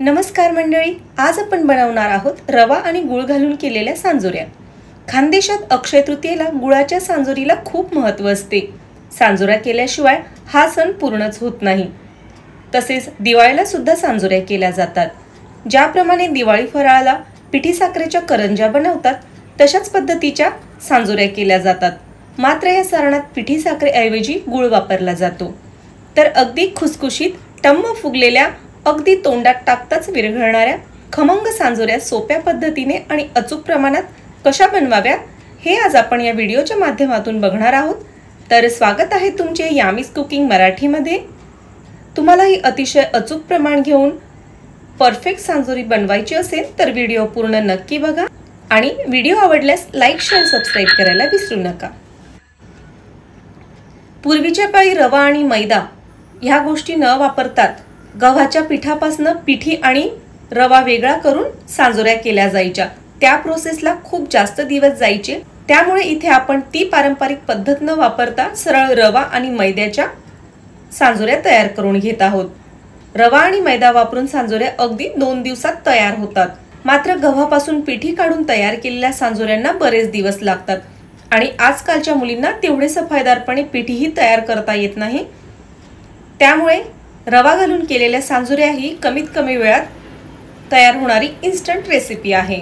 नमस्कार मंडळी, आज आपण बनवणार आहोत रवा आणि गुळ घालून केलेल्या सांजोऱ्या। खानदेशात अक्षय तृतीयेला गुळाच्या सांजोरीला खूप महत्त्व असते। सांजोऱ्या केल्याशिवाय हा सण पूर्णच होत नाही। तसेच दिवाळीला सुद्धा सांजोऱ्या केल्या जातात। ज्याप्रमाणे दिवाळी फराळाला पिठी साखरेच्या करंज्या बनवतात, तशाच पद्धतीच्या सांजोऱ्या केल्या जातात। मात्र या सणात पिठी साखरेऐवजी गुळ वापरला जातो। तर अगदी खुसखुशीत टम्म फुगलेल्या अगदी तोंडात टाकताच विरघळणाऱ्या खमंग सांजोऱ्या सोप्या पद्धतीने आणि अचूक प्रमाणात कशा बनवाव्या हे आज आपण या व्हिडिओच्या माध्यमातून बघणार आहोत। तर स्वागत आहे तुमचे यामीज कुकिंग मराठीमध्ये। तुम्हाला ही अतिशय अचूक प्रमाण घेऊन परफेक्ट सांजोरी बनवायची असेल तर व्हिडिओ पूर्ण नक्की बघा आणि व्हिडिओ आवडल्यास लाईक, शेअर, सबस्क्राइब करायला विसरू नका। पूर्वीच्या काळी रवा आणि मैदा ह्या गोष्टी न वापरतात गव्हाच्या पिठापासून पिठी आणि रवा वेगळा करून सांजोऱ्या केल्या जायच्या। त्या प्रोसेसला खूप जास्त दिवस जायचे। त्यामुळे इथे आपण ती पारंपरिक पद्धत न वापरता सरळ रवा आणि मैद्याच्या सांजोऱ्या तयार करून घेत आहोत। रवा आणि मैदा वापरून सांजोऱ्या अगदी 2 दिवसात तयार होतात। मात्र गव्हापासून पिठी काढून तयार केलेल्या सांजोऱ्यांना बरेच दिवस लागतात आणि आजकालच्या मुलींना तेवढे सफाईदारपणे पिठीही तयार करता येत नाही। त्यामुळे रवा घालून केलेल्या सांजोऱ्या ही कमीत कमी वेळात तयार होणारी इन्स्टंट रेसिपी आहे।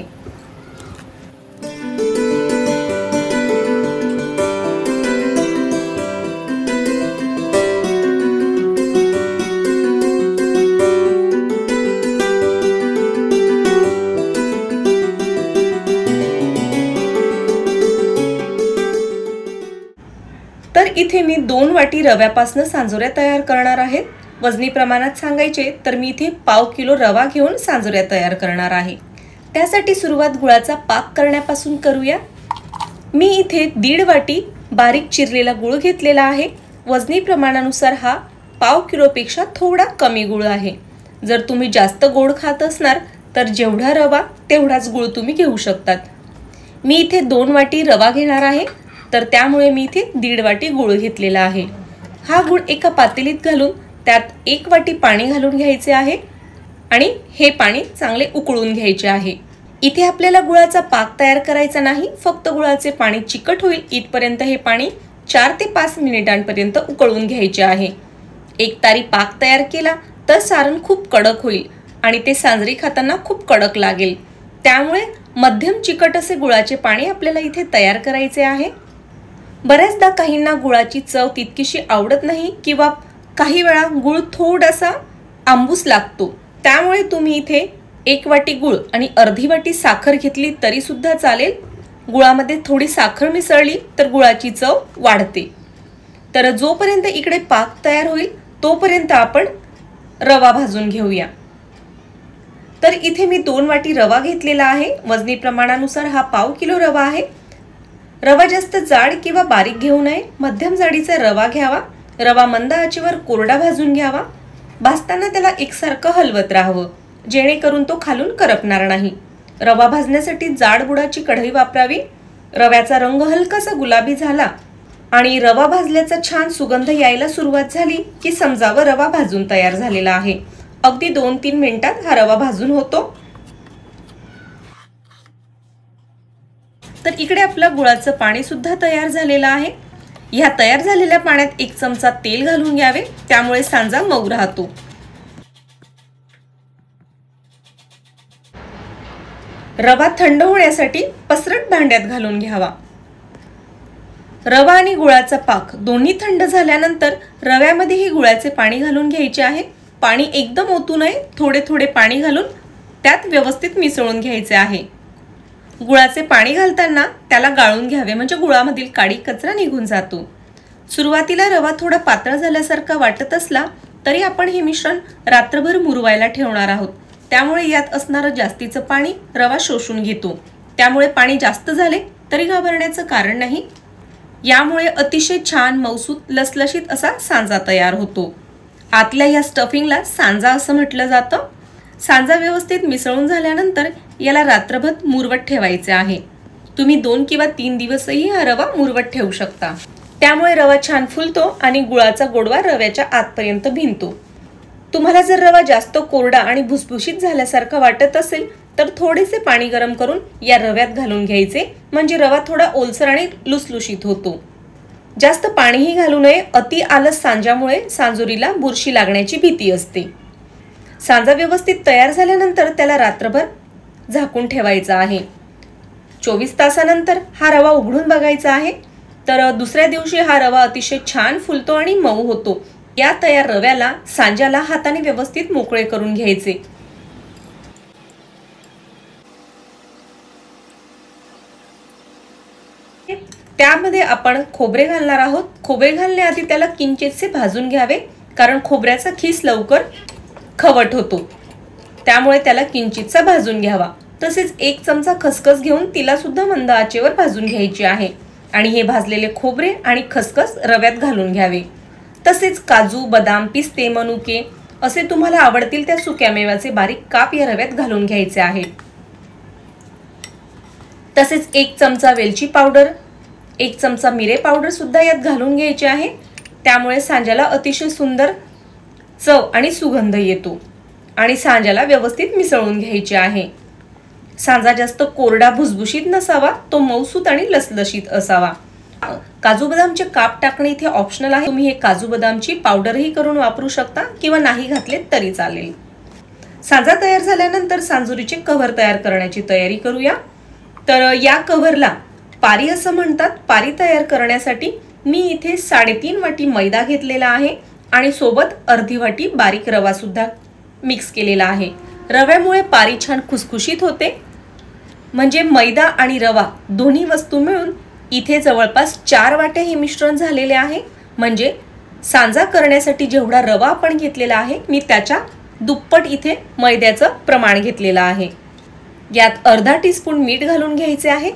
तर इथे मी 2 वाटी रव्यापासून सांजोऱ्या तयार करणार आहे। वजनी प्रमाणात सांगायचे तर मी इथे पाव किलो रवा घेऊन सांजोऱ्या तयार करणार आहे। त्यासाठी सुरुवात गुळाचा पाक करण्यापासून करूया। मी इथे 1.5 वाटी बारीक चिरलेला गुळ घेतलेला आहे। वजनी प्रमाणानुसार हा पाव किलोपेक्षा थोडा कमी गुळ आहे। जर तुम्ही जास्त गोड खात असणार तर जेवढा रवा तेवढाच गुळ तुम्ही घेऊ शकतात। मी इथे 2 वाटी रवा घेणार आहे, तर त्यामुळे मी इथे 1.5 वाटी गुळ घेतलेला आहे। हा गुळ एका पातेलीत घालून त्यात 1 वाटी पाणी घालून घ्यायचे आहे आणि हे पाणी चांगले उकळून घ्यायचे आहे। इथे आपल्याला गुळाचा पाक तयार करायचा नाही, फक्त गुळाचे पाणी चिकट होईल इथपर्यंत हे पाणी 4 ते 5 मिनिटांपर्यंत उकळून घ्यायचे आहे। एकतारी पाक तयार केला तर सारण खूप कडक होईल आणि ते सांजरी खाताना खूप कडक लागेल। त्यामुळे मध्यम चिकट असे गुळाचे पाणी आपल्याला इथे तयार करायचे आहे। बऱ्याचदा काहींना गुळाची चव तितकीशी आवडत नाही किंवा काही वेळा गुळ थोडासा आंबूस लागतो। त्यामुळे तुम्ही इथे 1 वाटी गुळ आणि अर्धी वाटी साखर घेतली तरी सुद्धा चालेल। गुळामध्ये थोडी साखर मिसळली तर गुळाची चव वाढते। तर जोपर्यंत इकडे पाक तयार होईल तोपर्यंत आपण रवा भाजून घेऊया। तर इथे मी 2 वाटी रवा घेतलेला आहे। वजनी प्रमाणानुसार हा पाव किलो रवा आहे। रवा जास्त जाड किंवा बारीक घेऊ नये, मध्यम जाडीचा रवा घ्यावा। रवा मंद आचेवर कोरडा भाजून घ्यावा। भाजताना त्याला एकसारखं हलवत राहावं, जेणेकरून तो खालून करपणार नाही। रवा भाजण्यासाठी जाड बुडाची कढई वापरावी। रव्याचा रंग हलकासा गुलाबी झाला आणि रवा भाजल्याचा छान सुगंध यायला सुरुवात झाली की समजावं रवा भाजून तयार झालेला आहे। अगदी 2-3 मिनिटात हा रवा भाजून होतो। तर इकडे आपलं गुळाचं पाणी सुद्धा तयार झालेलं आहे। ह्या तयार झालेल्या पाण्यात 1 चमचा तेल घालून घ्यावे, त्यामुळे सांजा मऊ राहतो। रवा थंड होण्यासाठी पसरट भांड्यात घालून घ्यावा। रवा आणि गुळाचा पाक दोन्ही थंड झाल्यानंतर रव्यामध्ये ही गुळाचे पाणी घालून घ्यायचे आहे। पाणी एकदम ओतू नये, थोडे थोडे पाणी घालून त्यात व्यवस्थित मिसळून घ्यायचे आहे। गुळाचे पाणी घालताना त्याला गाळून घ्यावे, म्हणजे गुळामधील काळी कचरा निघून जातो। सुरुवातीला रवा थोडा पातळ झाल्यासारखा वाटत असला तरी आपण हे मिश्रण रात्रभर मुरवायला ठेवणार आहोत। त्यामुळे यात असणारं जास्तीचं पाणी रवा शोषून घेतो। त्यामुळे पाणी जास्त झाले तरी घाबरण्याचं कारण नाही। यामुळे अतिशय छान मऊसूत लसलशीत असा सांजा तयार होतो। आतल्या या स्टफिंगला सांजा असं म्हटलं जातं। सांजा व्यवस्थित मिसळून झाल्यानंतर याला रात्रभर मुरवत ठेवायचे आहे। तुम्ही 2 किंवा 3 दिवसही हा रवा मुरवत ठेवू शकता। त्यामुळे रवा छान फुलतो आणि गुळाचा गोडवा रव्याच्या आतपर्यंत भिनतो। तुम्हाला जर रवा जास्त कोरडा आणि भुसभुशीत झाल्यासारखा वाटत असेल तर थोडेसे पाणी गरम करून या रव्यात घालून घ्यायचे, म्हणजे रवा थोडा ओलसर आणि लुसलुशीत होतो। जास्त पाणीही घालू नये, अति आलस सांजामुळे सांजोरीला बुरशी लागण्याची भीती असते। सांजा व्यवस्थित तयार झाल्यानंतर त्याला रात्रभर झाकून ठेवायचा आहे। 24 तासानंतर हा रवा उघडून बघायचा आहे, तर दुसऱ्या दिवशी हा रवा अतिशय छान फुलतो आणि मऊ होतो। या तयार रव्याला सांज्याला हाताने व्यवस्थित मोकळे करून घ्यायचे। त्यामध्ये आपण खोबरे घालणार आहोत। खोबरे घालण्याआधी त्याला किंचितसे भाजून घ्यावे, कारण खोबऱ्याचा खीस लवकर खवट होतो, त्यामुळे त्याला किंचितसा भाजून घ्यावा। तसेच 1 चमचा खसखस घेऊन तिला सुद्धा मंद आचेवर भाजून घ्यायची आहे आणि हे भाजलेले खोबरे आणि खसखस रव्यात घालून घ्यावे। तसेच काजू, बदाम, पिस्ते, मनुके असे तुम्हाला आवडतील त्या सुक्या मेव्याचे बारीक काप या रव्यात घालून घ्यायचे आहेत। तसेच 1 चमचा वेलची पावडर, 1 चमचा मिरे पावडर सुद्धा यात घालून घ्यायचे आहे, त्यामुळे सांज्याला अतिशय सुंदर चव आणि सुगंध येतो आणि सांज्याला व्यवस्थित मिसळून घ्यायचे आहे। सांजा जास्त कोरडा भुसभुशीत नसावा, तो मऊसूत आणि लसलशीत असावा। काजू बदामचे काप टाकणे इथे ऑप्शनल आहे, तुम्ही हे काजू बदामची पावडरही करून वापरू शकता किंवा नाही घातले तरी चालेल। सांजा तयार झाल्यानंतर सांजोरीचे कव्हर तयार करण्याची तयारी करूया। तर या कव्हरला पारी असं म्हणतात। पारी तयार करण्यासाठी मी इथे 3.5 वाटी मैदा घेतलेला आहे आणि सोबत अर्धी वाटी बारीक रवा सुद्धा मिक्स केलेला आहे। रव्यामुळे पारी छान खुसखुशीत होते, म्हणजे मैदा आणि रवा दोन्ही वस्तू मिळून इथे जवळपास 4 वाटे हे मिश्रण झालेले आहे। म्हणजे सांजा करण्यासाठी जेवढा रवा आपण घेतलेला आहे मी त्याच्या दुप्पट इथे मैद्याचं प्रमाण घेतलेलं आहे। यात अर्धा टीस्पून मीठ घालून घ्यायचे आहे।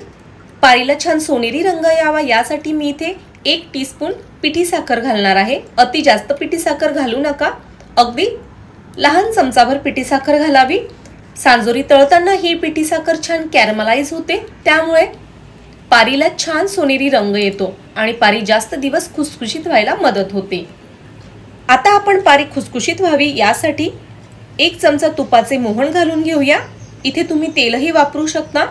पारीला छान सोनेरी रंग यावा यासाठी मी इथे 1 टीस्पून पिठी साखर घालणार आहे। अति जास्त पिठी साखर घालू नका, अगदी लहान चमचाभर पिठी साखर घालावी। सांजोरी तळताना ही पिठी साखर छान कॅरमलाइज होते, त्यामुळे पारीला छान सोनेरी रंग येतो आणि पारी जास्त दिवस खुसखुशीत व्हायला मदत होते। आता आपण पारी खुसखुशीत व्हावी यासाठी 1 चमचा तुपाचे मोहन घालून घेऊया। इथे तुम्ही तेलही वापरू शकता।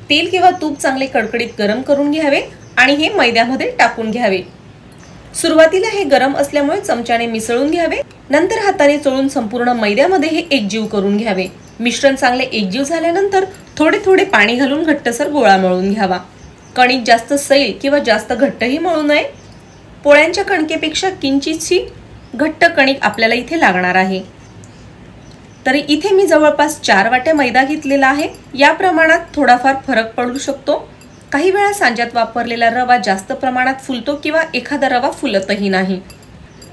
तेल किंवा तूप चांगले कडकडीत गरम करून घ्यावे आणि हे मैद्यामध्ये टाकून घ्यावे। सुरुवातीला हे गरम असल्यामुळे चमच्याने मिसळून घ्यावे, नंतर हाताने चोळून संपूर्ण मैद्यामध्ये हे एकजीव करून घ्यावे। मिश्रण चांगले एकजीव झाल्यानंतर थोडे थोडे पाणी घालून घट्टसर गोळा मळून घ्यावा। कणिक जास्त सैल किंवा जास्त घट्टही मळू नये। पोळ्यांच्या कणकेपेक्षा किंचितशी घट्ट कणिक आपल्याला इथे लागणार आहे। तरी इथे मी जवळपास 4 वाट्या मैदा घेतलेला आहे। या प्रमाणात थोडाफार फरक पडू शकतो। काही वेळा सांज्यात वापरलेला रवा जास्त प्रमाणात फुलतो किंवा एखादा रवा फुलतही नाही।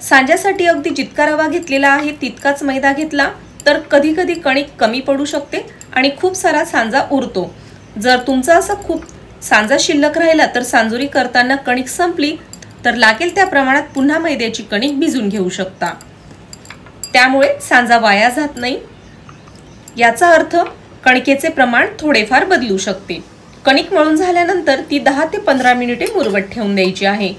सांज्यासाठी अगदी जितका रवा घेतलेला आहे तितकाच मैदा घेतला तर कधी कधी कणिक कमी पडू शकते आणि खूप सारा सांजा उरतो। जर तुमचा असा खूप सांजा शिल्लक राहिला तर सांजोरी करताना कणिक संपली तर लागेल त्या प्रमाणात पुन्हा मैद्याची कणिक भिजून घेऊ शकता, त्यामुळे सांजा वाया जात नाही। याचा अर्थ कणकेचे प्रमाण थोडेफार बदलू शकते। कणिक मळून झाल्यानंतर ती 10 ते 15 मिनिटे मुरवत ठेवून द्यायची आहे।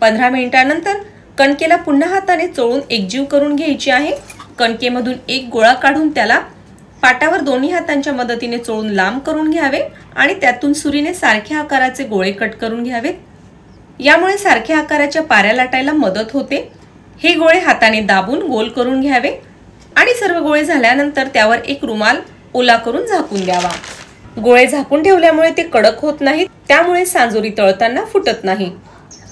15 मिनिटांनंतर कणकेला पुन्हा हाताने चोळून एकजीव करून घ्यायची आहे। कणकेमधून एक गोळा काढून त्याला पाटावर दोन्ही हातांच्या मदतीने चोळून लांब करून घ्यावे आणि त्यातून सुरीने सारख्या आकाराचे गोळे कट करून घ्यावेत। यामुळे सारख्या आकाराच्या पाऱ्या लाटायला मदत होते। हे गोळे हाताने दाबून गोल करून घ्यावे आणि सर्व गोळे झाल्यानंतर त्यावर एक रुमाल ओला करून झाकून द्यावा। गोळे झाकून ठेवल्यामुळे ते कडक होत नाहीत, त्यामुळे सांजोरी तळताना फुटत नाही।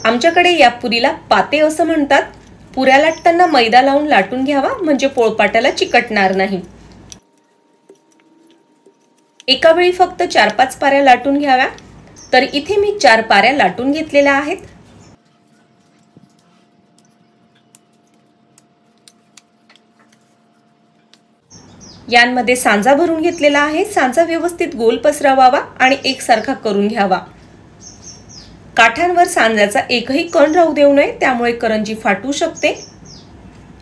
आमच्याकडे या पुरीला पाते असं म्हणतात। पुऱ्या लाटताना मैदा लावून लाटून घ्यावा, म्हणजे पोळपाट्याला चिकटणार नाही। एका वेळी फक्त 4-5 पाऱ्या लाटून घ्याव्या। तर इथे मी 4 पाऱ्या लाटून घेतलेल्या आहेत। यांमध्ये सांजा भरून घेतलेला आहे। सांजा व्यवस्थित गोल पसरवावा आणि एकसारखा करून घ्यावा। काठांवर सांज्याचा एकही कण राहू देऊ नये, त्यामुळे करंजी फाटू शकते।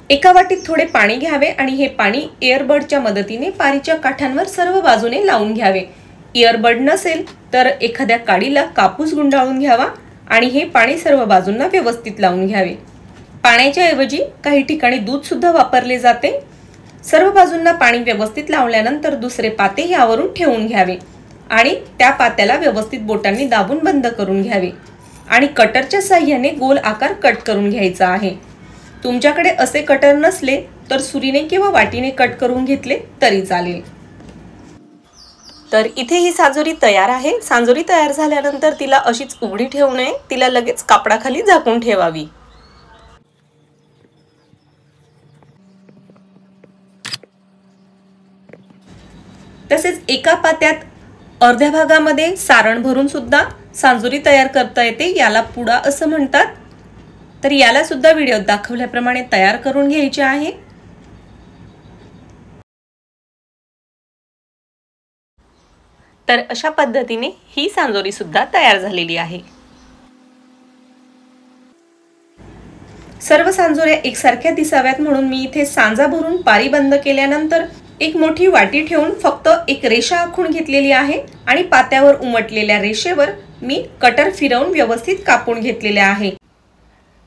एका वाटीत थोडे पाणी घ्यावे आणि हे पाणी इयरबडच्या मदतीने पारीच्या काठांवर सर्व बाजूने लावून घ्यावे। इयरबड नसेल तर एखाद्या काडीला कापूस गुंडाळून घ्यावा आणि हे पाणी सर्व बाजूंना व्यवस्थित लावून घ्यावे। पाण्याच्या ऐवजी काही ठिकाणी दूध सुद्धा वापरले जाते। सर्व बाजूंना पाणी व्यवस्थित लावल्यानंतर दुसरे पाते यावरून ठेवून घ्यावे आणि त्या पात्याला व्यवस्थित बोटांनी दाबून बंद करून घ्यावे आणि कटरच्या साहाय्याने गोल आकार कट करून घ्यायचा आहे। तुमच्याकडे असे कटर नसले तर सुरीने किंवा वाटीने कट करून घेतले तरी चालेल। तर इथे ही सांजोरी तयार आहे। सांजोरी तयार झाल्यानंतर तिला अशीच उघडी ठेवू नये, तिला लगेच कापडाखाली झाकून ठेवावी। तसेच एका पात्यात अर्ध्या भागामध्ये सारण भरून सुद्धा सांजोरी तयार करता येते, याला पुडा असं म्हणतात। तर याला सुद्धा व्हिडिओत दाखवल्याप्रमाणे तयार करून घ्यायचे आहे। तर अशा पद्धतीने ही सांजोरी सुद्धा तयार झालेली आहे। सर्व सांजोऱ्या एकसारख्या दिसाव्यात म्हणून मी इथे सांजा भरून पारी बंद केल्यानंतर एक मोठी वाटी ठेवून फक्त एक रेषा आखून घेतलेली आहे आणि पात्यावर उमटलेल्या रेषेवर मी कटर फिरवून व्यवस्थित कापून घेतलेले आहे।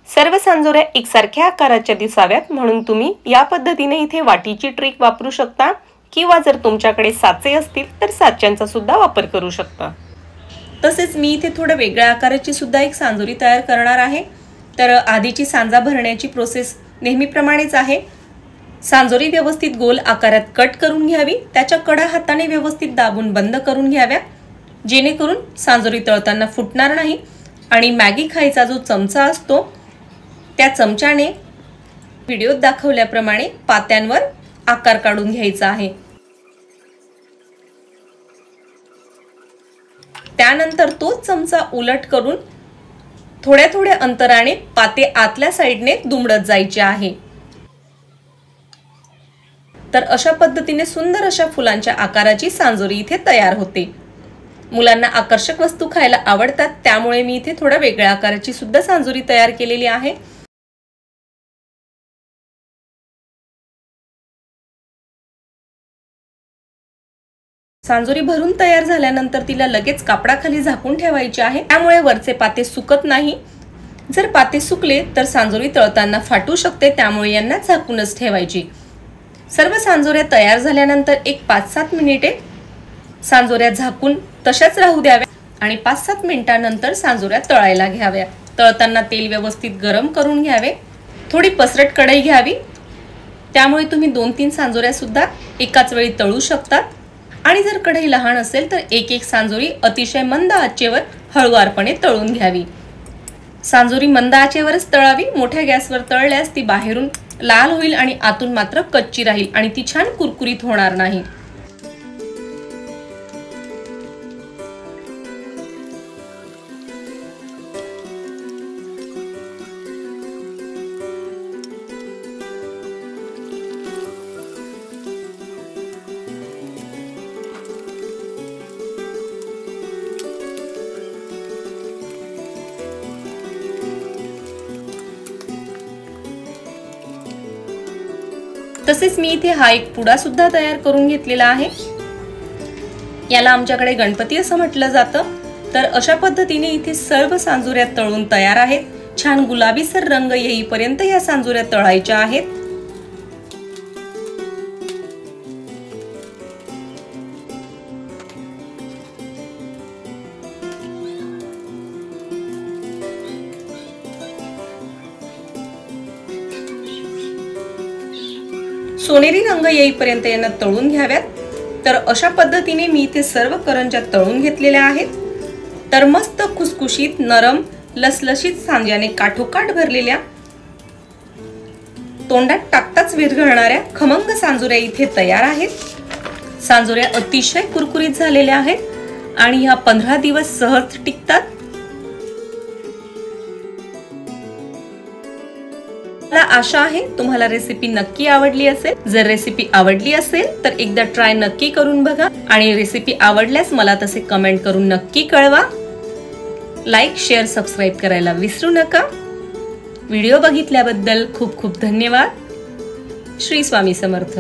सर्व सांजोऱ्या एकसारख्या आकाराच्या दिसाव्यात म्हणून तुम्ही या पद्धतीने इथे वाटीची ट्रिक वापरू शकता किंवा जर तुमच्याकडे साचे असतील तर साच्यांचा सुद्धा वापर करू शकता। तसेच मी इथे थोडं वेगळ्या आकाराची सुद्धा एक सांजोरी तयार करणार आहे। तर आधीची सांजा भरण्याची प्रोसेस नेहमीप्रमाणेच आहे। सांजोरी व्यवस्थित गोल आकारात कट करून घ्यावी, त्याच्या कडा हाताने व्यवस्थित दाबून बंद करून घ्याव्या जेणेकरून सांजोरी तळताना फुटणार नाही। आणि मॅगी खायचा जो चमचा असतो त्या चमच्याने व्हिडिओत दाखवल्याप्रमाणे पात्यांवर आकार काढून घ्यायचा आहे। त्यानंतर तोच चमचा उलट करून थोड्या थोड्या अंतराने पाते आतल्या साइडने दुमडत जायचे आहे। तर अशा पद्धतीने सुंदर अशा फुलांच्या आकाराची सांजोरी इथे तयार होते। मुलांना आकर्षक वस्तू खायला आवडतात, त्यामुळे मी इथे थोड्या वेगळ्या आकाराची सुद्धा सांजोरी तयार केलेली आहे। सांजोरी भरून तयार झाल्यानंतर तिला लगेच कापडाखाली झाकून ठेवायची आहे, त्यामुळे वरचे पाते सुकत नाही। जर पाते सुकले तर सांजोरी तळताना फाटू शकते, त्यामुळे यांना झाकूनच ठेवायची। सर्व सांजोऱ्या तयार झाल्यानंतर एक 5-7 मिनिटे सांजोऱ्या झाकून तशाच राहू द्याव्या आणि 5-7 मिनिटांनंतर सांजोऱ्या तळायला घ्याव्या। तळताना तेल व्यवस्थित गरम करून घ्यावे, थोडी पसरट कढई घ्यावी, त्यामुळे तुम्ही 2-3 सांजोऱ्या सुद्धा एकाच वेळी तळू शकता। आणि जर कढई लहान असेल तर एक सांजोरी अतिशय मंद आचेवर हळुवारपणे तळून घ्यावी। सांजोरी मंद आचेवरच तळावी, मोठ्या गॅसवर तळल्यास ती बाहेरून लाल होईल आणि आतून मात्र कच्ची राहील आणि ती छान कुरकुरीत होणार नाही। तसेच मी इथे हा एक पुडा सुद्धा तयार करून घेतलेला आहे। याला आमच्याकडे गणपती असं म्हटलं जातं। तर अशा पद्धतीने इथे सर्व सांजोऱ्या तळून तयार आहेत। छान गुलाबीसर रंग येईपर्यंत या सांजोऱ्या तळायच्या आहेत। सोनेरी रंग येईपर्यंत यांना तळून घ्याव्यात। तर अशा पद्धतीने मी इथे सर्व करंज्या तळून घेतलेल्या आहेत। तर मस्त खुसखुशीत नरम लसलशीत सांज्याने काठोकाठ भरलेल्या तोंडात टाकताच विरघळणाऱ्या खमंग सांजोऱ्या इथे तयार आहेत। सांजोऱ्या अतिशय कुरकुरीत झालेल्या आहेत आणि ह्या 15 दिवस सहज टिकतात। मला आशा आहे तुम्हाला रेसिपी नक्की आवडली असेल। जर रेसिपी आवडली असेल तर एकदा ट्राय नक्की करून बघा आणि रेसिपी आवडल्यास मला तसे कमेंट करून नक्की कळवा। लाईक, शेअर, सबस्क्राइब करायला विसरू नका। व्हिडिओ बघितल्याबद्दल खूप खूप धन्यवाद। श्री स्वामी समर्थ।